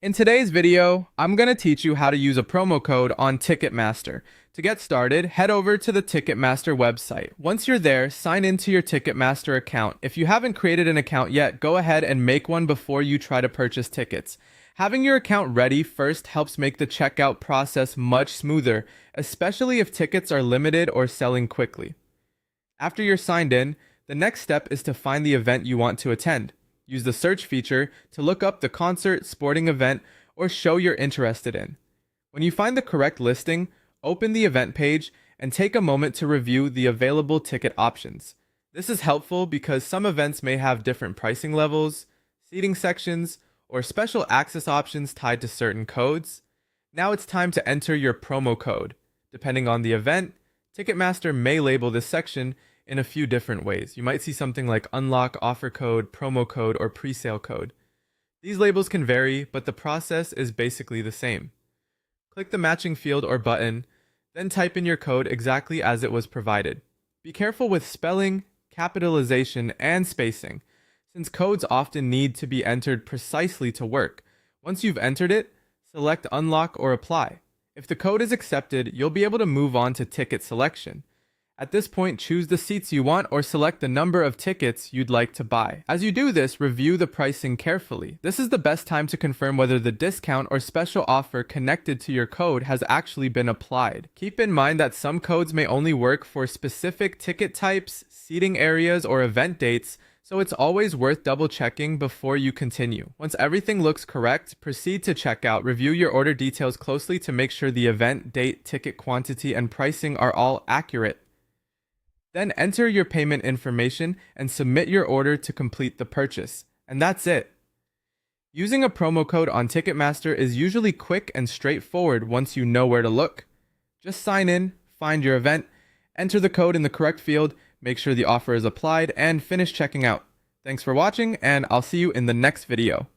In today's video, I'm going to teach you how to use a promo code on Ticketmaster. To get started, head over to the Ticketmaster website. Once you're there, sign into your Ticketmaster account. If you haven't created an account yet, go ahead and make one before you try to purchase tickets. Having your account ready first helps make the checkout process much smoother, especially if tickets are limited or selling quickly. After you're signed in, the next step is to find the event you want to attend. Use the search feature to look up the concert, sporting event, or show you're interested in. When you find the correct listing, open the event page and take a moment to review the available ticket options. This is helpful because some events may have different pricing levels, seating sections, or special access options tied to certain codes. Now it's time to enter your promo code. Depending on the event, Ticketmaster may label this section in a few different ways. You might see something like unlock, offer code, promo code, or presale code. These labels can vary, but the process is basically the same. Click the matching field or button, then type in your code exactly as it was provided. Be careful with spelling, capitalization, and spacing, since codes often need to be entered precisely to work. Once you've entered it, select unlock or apply. If the code is accepted, you'll be able to move on to ticket selection. At this point, choose the seats you want or select the number of tickets you'd like to buy. As you do this, review the pricing carefully. This is the best time to confirm whether the discount or special offer connected to your code has actually been applied. Keep in mind that some codes may only work for specific ticket types, seating areas, or event dates, so it's always worth double checking before you continue. Once everything looks correct, proceed to checkout. Review your order details closely to make sure the event, date, ticket quantity, and pricing are all accurate. Then enter your payment information and submit your order to complete the purchase. And that's it. Using a promo code on Ticketmaster is usually quick and straightforward once you know where to look. Just sign in, find your event, enter the code in the correct field, make sure the offer is applied, and finish checking out. Thanks for watching, and I'll see you in the next video.